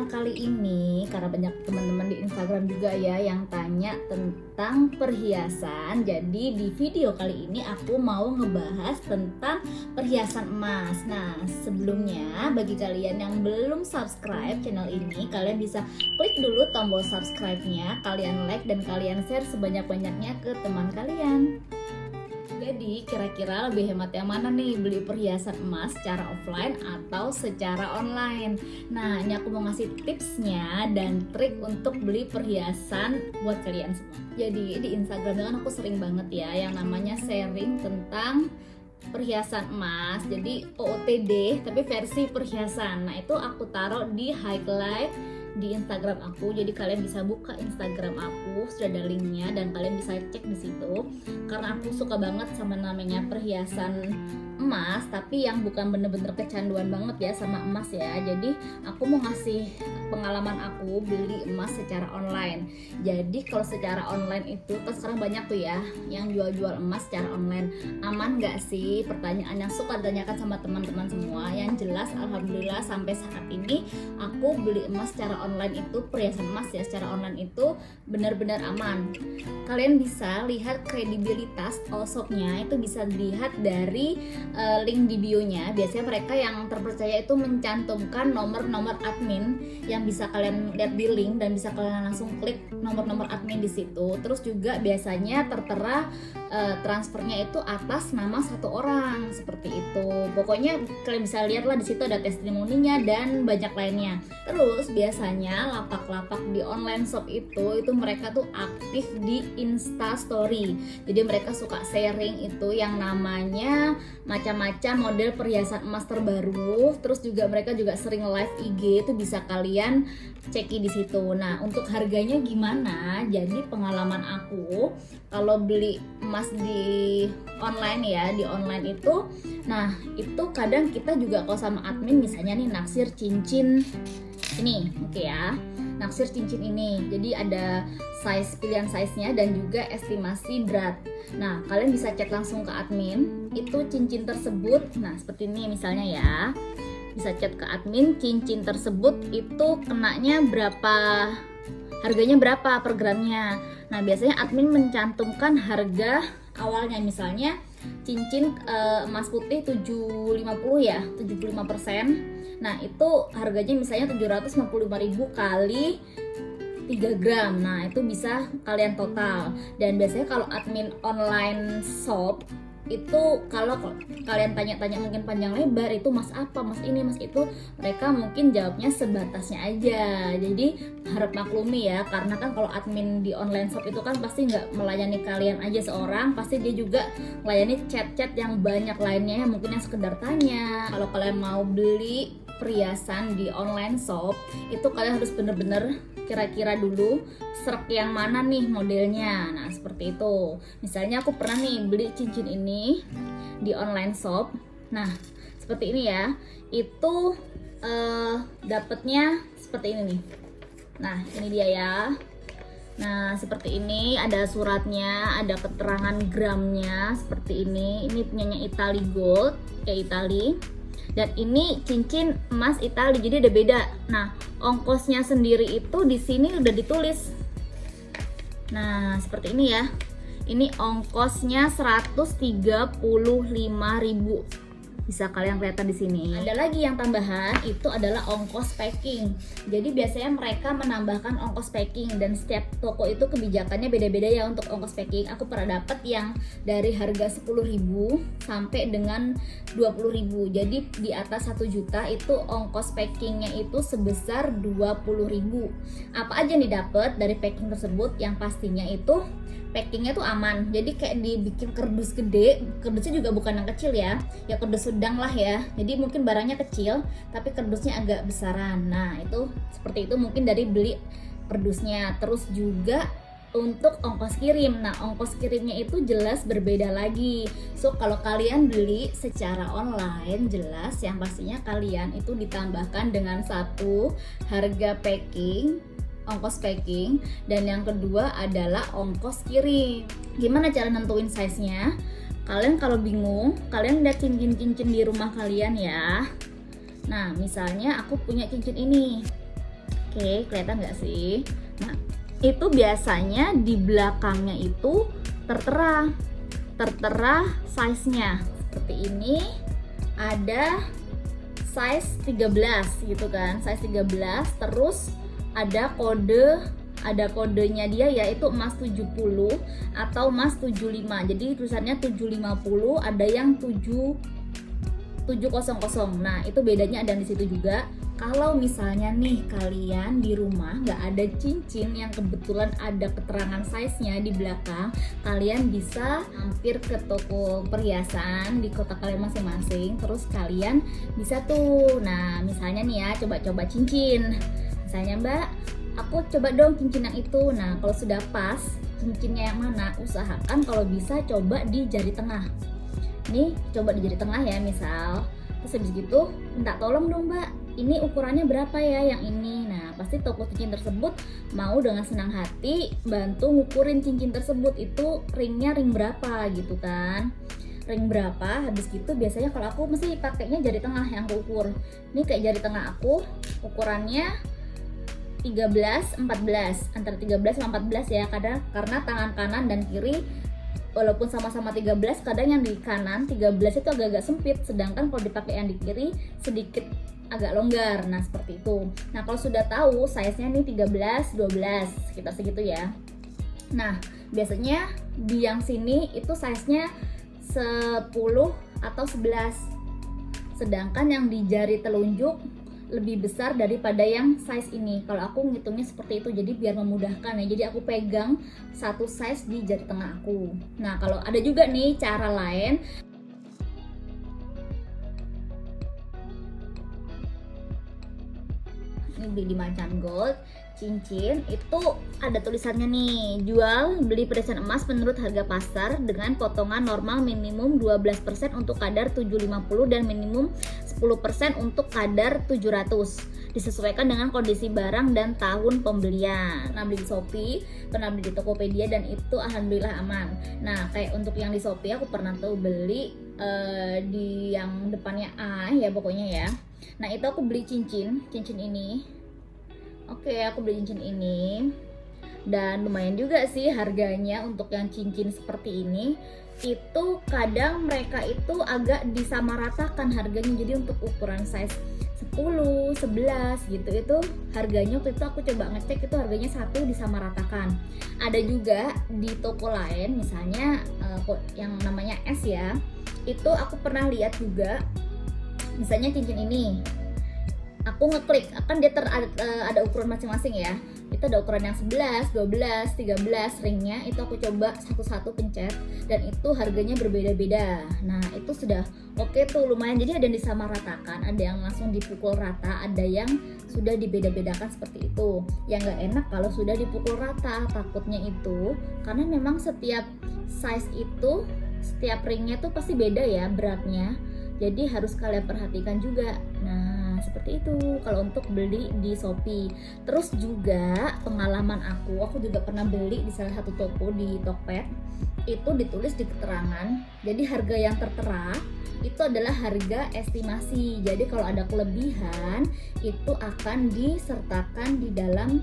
kali ini, karena banyak teman-teman di Instagram juga ya yang tanya tentang perhiasan. Jadi di video kali ini aku mau ngebahas tentang perhiasan emas. Nah, sebelumnya bagi kalian yang belum subscribe channel ini, kalian bisa klik dulu tombol subscribe-nya, kalian like dan kalian share sebanyak-banyaknya ke teman kalian. Jadi kira-kira lebih hemat yang mana nih, beli perhiasan emas secara offline atau secara online? Nah, ini aku mau ngasih tipsnya dan trik untuk beli perhiasan buat kalian semua. Jadi di Instagram kan aku sering banget ya yang namanya sharing tentang perhiasan emas. Jadi OOTD tapi versi perhiasan. Nah, itu aku taruh di highlight di Instagram aku, jadi kalian bisa buka Instagram aku, sudah ada linknya dan kalian bisa cek di situ. Karena aku suka banget sama namanya perhiasan emas, tapi yang bukan bener-bener kecanduan banget ya sama emas ya. Jadi aku mau ngasih pengalaman aku beli emas secara online. Jadi kalau secara online itu kan sekarang banyak tuh ya yang jual-jual emas secara online. Aman nggak sih? Pertanyaan yang suka ditanyakan sama teman-teman semua. Yang jelas alhamdulillah sampai saat ini aku beli emas secara online itu, perhiasan emas ya secara online itu benar-benar aman. Kalian bisa lihat kredibilitas all-shop-nya itu bisa dilihat dari link di bio-nya. Biasanya mereka yang terpercaya itu mencantumkan nomor-nomor admin yang bisa kalian lihat di link dan bisa kalian langsung klik nomor-nomor admin di situ. Terus juga biasanya tertera transfernya itu atas nama satu orang seperti itu. Pokoknya kalian bisa lihat lah di situ ada testimoninya dan banyak lainnya. Terus biasanya lapak-lapak di online shop itu mereka tuh aktif di Insta Story. Jadi mereka suka sharing itu yang namanya macam-macam model perhiasan emas terbaru. Terus juga mereka juga sering live IG, itu bisa kalian ceki di situ. Nah, untuk harganya gimana? Jadi pengalaman aku kalau beli emas di online ya, di online itu, nah itu kadang kita juga kalau sama admin misalnya nih naksir cincin ini, oke ya, naksir cincin ini. Jadi ada pilihan size-nya dan juga estimasi berat. Nah, kalian bisa chat langsung ke admin itu cincin tersebut. Nah, seperti ini misalnya ya. Bisa chat ke admin cincin tersebut itu kenanya berapa, harganya berapa per gramnya. Nah, biasanya admin mencantumkan harga awalnya, misalnya cincin emas putih 750 ya, 75%. Nah, itu harganya misalnya 755.000 kali 3 gram. Nah, itu bisa kalian total. Dan biasanya kalau admin online shop itu kalau kalian tanya-tanya mungkin panjang lebar itu mas apa, mas ini, mas itu, mereka mungkin jawabnya sebatasnya aja. Jadi harap maklumi ya, karena kan kalau admin di online shop itu kan pasti nggak melayani kalian aja seorang, pasti dia juga melayani chat-chat yang banyak lainnya yang mungkin yang sekedar tanya. Kalau kalian mau beli perhiasan di online shop itu kalian harus bener-bener kira-kira dulu serak yang mana nih modelnya. Nah, seperti itu. Misalnya aku pernah nih beli cincin ini di online shop. Nah, seperti ini ya. Itu dapatnya seperti ini nih. Nah, ini dia ya. Nah, seperti ini, ada suratnya, ada keterangan gramnya seperti ini. Ini punyanya Italy Gold, kayak Italy. Dan ini cincin emas Italia, jadi ada beda. Nah, ongkosnya sendiri itu di sini udah ditulis. Nah, seperti ini ya. Ini ongkosnya 135.000. Bisa kalian kelihatan di sini. Ada lagi yang tambahan, itu adalah ongkos packing. Jadi biasanya mereka menambahkan ongkos packing dan setiap toko itu kebijakannya beda-beda ya untuk ongkos packing. Aku pernah dapet yang dari harga 10.000 sampai dengan 20.000. Jadi di atas 1 juta itu ongkos packingnya itu sebesar 20.000. Apa aja nih dapet dari packing tersebut? Yang pastinya itu packingnya tuh aman, jadi kayak dibikin kardus gede. Kardusnya juga bukan yang kecil ya kardus sedang lah ya, jadi mungkin barangnya kecil tapi kardusnya agak besaran. Nah, itu seperti itu mungkin dari beli kardusnya. Terus juga untuk ongkos kirim, nah ongkos kirimnya itu jelas berbeda lagi. So kalau kalian beli secara online, jelas yang pastinya kalian itu ditambahkan dengan satu harga packing, ongkos packing, dan yang kedua adalah ongkos kirim. Gimana cara nentuin size-nya? Kalian kalau bingung, kalian lihat cincin-cincin di rumah kalian ya. Nah, misalnya aku punya cincin ini. Oke, kelihatan nggak sih? Nah, itu biasanya di belakangnya itu tertera size-nya. Seperti ini ada size 13 gitu kan, size 13, terus ada kodenya dia yaitu emas 70 atau emas 75. Jadi tulisannya 750, ada yang 700. Nah, itu bedanya ada di situ juga. Kalau misalnya nih kalian di rumah nggak ada cincin yang kebetulan ada keterangan size-nya di belakang, kalian bisa mampir ke toko perhiasan di kota kalian masing-masing. Terus kalian bisa tuh, nah misalnya nih ya, coba-coba cincin. Misalnya, Mbak, aku coba dong cincin yang itu. Nah, kalau sudah pas cincinnya yang mana, usahakan kalau bisa coba di jari tengah. Nih, coba di jari tengah ya, misal. Terus habis gitu, minta tolong dong, Mbak, ini ukurannya berapa ya yang ini. Nah, pasti toko cincin tersebut mau dengan senang hati bantu ngukurin cincin tersebut, itu ringnya ring berapa gitu kan, ring berapa. Habis gitu biasanya kalau aku mesti pakainya jari tengah yang aku ukur. Ini kayak jari tengah aku ukurannya 13, 14, antara 13 sama 14 ya, karena tangan kanan dan kiri walaupun sama-sama 13, kadang yang di kanan 13 itu agak-agak sempit, sedangkan kalau dipakai yang di kiri sedikit agak longgar. Nah, seperti itu. Nah, kalau sudah tahu size-nya nih 13, 12, sekitar segitu ya. Nah, biasanya di yang sini itu size-nya 10 atau 11. Sedangkan yang di jari telunjuk lebih besar daripada yang size ini. Kalau aku ngitungnya seperti itu, jadi biar memudahkan ya. Jadi aku pegang satu size di jari tengah aku. Nah, kalau ada juga nih cara lain. Ini beli di Macan Gold, cincin itu ada tulisannya nih, jual beli perhiasan emas menurut harga pasar dengan potongan normal minimum 12% untuk kadar 750 dan minimum 10% untuk kadar 700, disesuaikan dengan kondisi barang dan tahun pembelian. Nah, beli di Shopee, pernah beli di Tokopedia, dan itu alhamdulillah aman. Nah, kayak untuk yang di Shopee aku pernah tuh beli di yang depannya A ya pokoknya ya. Nah, itu aku beli cincin ini. Oke, aku beli cincin ini. Dan lumayan juga sih harganya untuk yang cincin seperti ini. Itu kadang mereka itu agak disamaratakan harganya. Jadi untuk ukuran size 10, 11 gitu, itu harganya waktu itu aku coba ngecek itu harganya satu disamaratakan. Ada juga di toko lain, misalnya yang namanya S ya, itu aku pernah lihat juga, misalnya cincin ini aku ngeklik, kan dia ada ukuran masing-masing ya, itu ada ukuran yang 11, 12, 13 ringnya, itu aku coba satu-satu pencet dan itu harganya berbeda-beda. Nah, itu sudah oke tuh, lumayan. Jadi ada yang disamaratakan, ada yang langsung dipukul rata, ada yang sudah dibeda-bedakan seperti itu. Yang gak enak kalau sudah dipukul rata, takutnya itu karena memang setiap size itu, setiap ringnya tuh pasti beda ya beratnya, jadi harus kalian perhatikan juga. Nah, seperti itu kalau untuk beli di Shopee. Terus juga pengalaman aku juga pernah beli di salah satu toko di Tokped, itu ditulis di keterangan, jadi harga yang tertera itu adalah harga estimasi. Jadi kalau ada kelebihan itu akan disertakan di dalam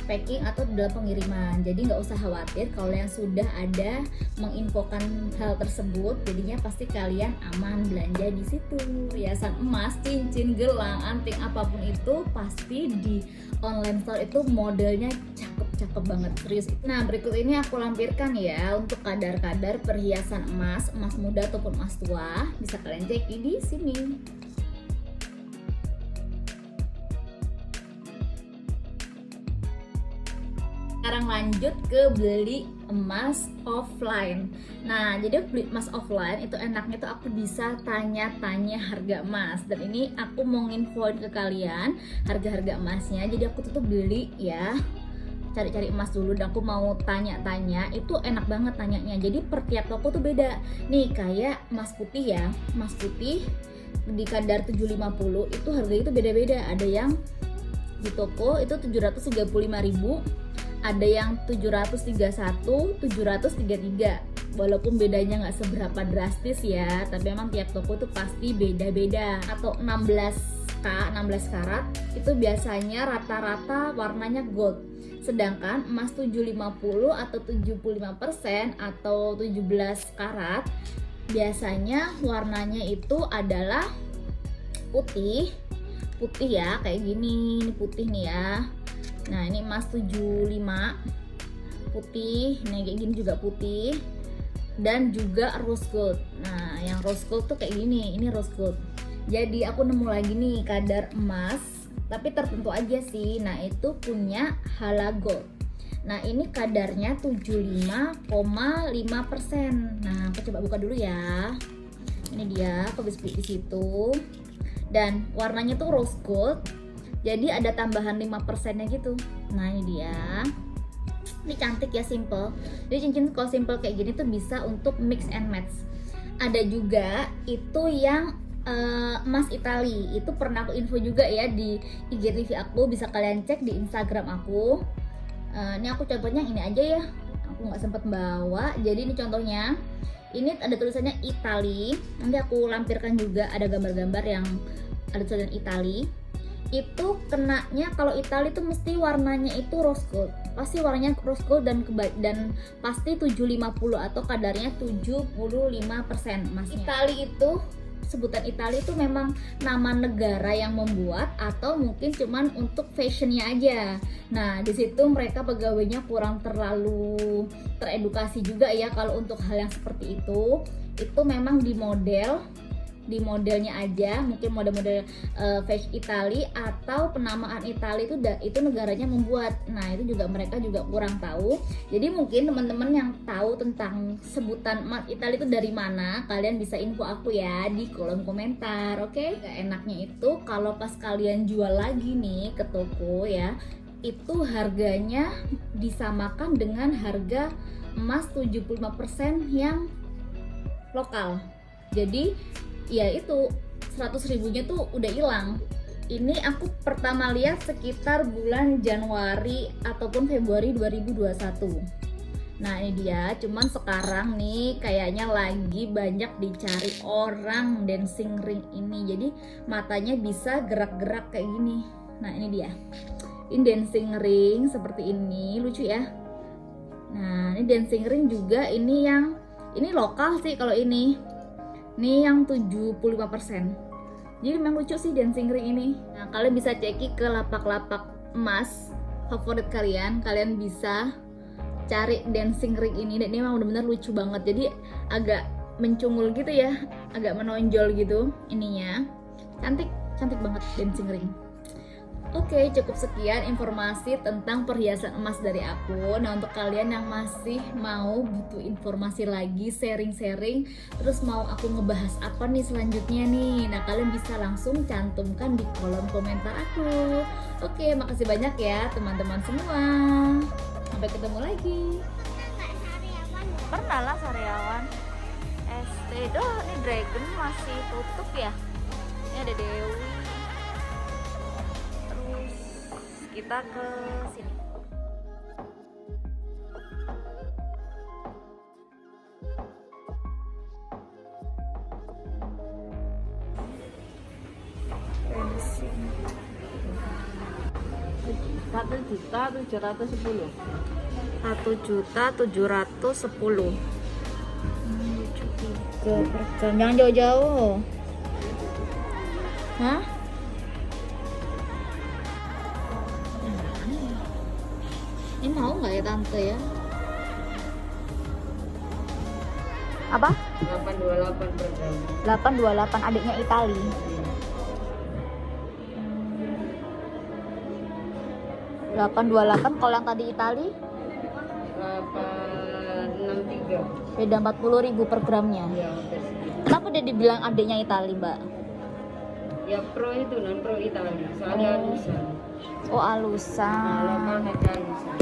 packing atau di dalam pengiriman. Jadi nggak usah khawatir kalau yang sudah ada menginfokan hal tersebut, jadinya pasti kalian aman belanja di situ. Hiasan emas, cincin, gelang, anting, apapun itu pasti di online store itu modelnya cakep banget, serius. Nah, berikut ini aku lampirkan ya untuk kadar-kadar perhiasan emas muda ataupun emas tua, bisa kalian cek di sini. Sekarang lanjut ke beli emas offline. Nah, jadi beli emas offline itu enaknya tuh aku bisa tanya-tanya harga emas. Dan ini aku mau nginfoin ke kalian harga-harga emasnya. Jadi aku tuh beli ya, cari-cari emas dulu, dan aku mau tanya-tanya. Itu enak banget tanyanya. Jadi per tiap toko tuh beda. Nih kayak emas putih ya, emas putih di kadar 750 itu harganya itu beda-beda. Ada yang di toko itu 735.000, ada yang 731, 733. Walaupun bedanya nggak seberapa drastis ya, tapi memang tiap toko tuh pasti beda-beda. Atau 16 karat itu biasanya rata-rata warnanya gold. Sedangkan emas 750 atau 75% atau 17 karat biasanya warnanya itu adalah putih ya, kayak gini. Ini putih nih ya. Nah, ini emas 75 putih, nih kayak gini juga putih. Dan juga rose gold. Nah, yang rose gold tuh kayak gini, ini rose gold. Jadi aku nemu lagi nih kadar emas, tapi tertentu aja sih. Nah, itu punya Hala Gold. Nah, ini kadarnya 75,5%. Nah, aku coba buka dulu ya. Ini dia, aku bisa di situ. Dan warnanya tuh rose gold. Jadi ada tambahan 5%-nya gitu. Nah, ini dia. Ini cantik ya, simple. Jadi cincin kalau simple kayak gini tuh bisa untuk mix and match. Ada juga itu yang emas Itali. Itu pernah aku info juga ya di IGTV aku, bisa kalian cek di Instagram aku. Ini aku contohnya ini aja ya. Aku nggak sempat bawa. Jadi ini contohnya. Ini ada tulisannya Itali. Nanti aku lampirkan juga, ada gambar-gambar yang ada tulisan Itali. Itu kenanya kalau Itali itu mesti warnanya itu rose gold. Pasti warnanya rose gold dan pasti 750 atau kadarnya 75% emasnya. Itali itu, sebutan Itali itu memang nama negara yang membuat atau mungkin cuman untuk fashionnya aja. Nah, di situ mereka pegawainya kurang terlalu teredukasi juga ya kalau untuk hal yang seperti itu. Itu memang di modelnya aja, mungkin model-model fashion Itali atau penamaan Itali itu negaranya membuat. Nah, itu juga mereka juga kurang tahu. Jadi mungkin teman-teman yang tahu tentang sebutan emas Itali itu dari mana, kalian bisa info aku ya di kolom komentar. Oke? Gak enaknya itu kalau pas kalian jual lagi nih ke toko ya, itu harganya disamakan dengan harga emas 75% yang lokal. Jadi ya itu 100 ribunya tuh udah hilang. Ini aku pertama lihat sekitar bulan Januari ataupun Februari 2021. Nah, ini dia. Cuman sekarang nih kayaknya lagi banyak dicari orang dancing ring ini. Jadi matanya bisa gerak-gerak kayak gini. Nah, ini dia. Ini dancing ring seperti ini, lucu ya. Nah, ini dancing ring juga. Ini lokal sih kalau ini. Ini yang 75%. Jadi memang lucu sih dancing ring ini. Nah, kalian bisa ceki ke lapak-lapak emas favorit kalian. Kalian bisa cari dancing ring ini. Dan ini memang benar-benar lucu banget. Jadi agak mencungul gitu ya, agak menonjol gitu ininya. Cantik banget dancing ring. Oke, cukup sekian informasi tentang perhiasan emas dari aku. Nah, untuk kalian yang masih mau butuh informasi lagi, sharing-sharing, terus mau aku ngebahas apa nih selanjutnya nih, nah kalian bisa langsung cantumkan di kolom komentar aku. Oke, makasih banyak ya teman-teman semua. Sampai ketemu lagi. Pernah lah Sariawan. ST, ini Dragon masih tutup ya. Ini ada Dewi. Kita ke sini. Rp1.710.000. Jangan jauh-jauh. Hah? Ini mau nggak ya tante ya? Apa? 828 per gram. 828 adiknya Itali. 828 kalau yang tadi Itali 863. beda 40.000 per gramnya. Ya, Kenapa dia dibilang adiknya Itali, Mbak? ya pro itu non pro Itali. Soalnya alusan. Oh, Nah, alusan. lokal harga alusan.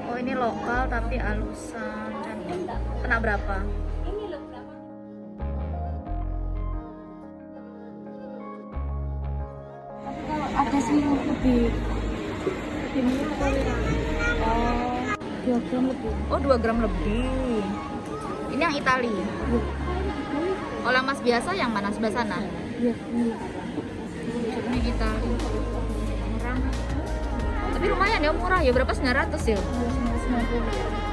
Oh, ini lokal tapi alusan. Cantik. Kena berapa? Ada sih lebih murah. 2 gram lebih. Oh, 2 gram lebih. Ini yang Itali. Iya. Kalau emas biasa yang mana, sebelah sana? Iya, ini. Ini Itali. Murah. Tapi lumayan ya, murah ya. Berapa? 900 ya? Iya, 990.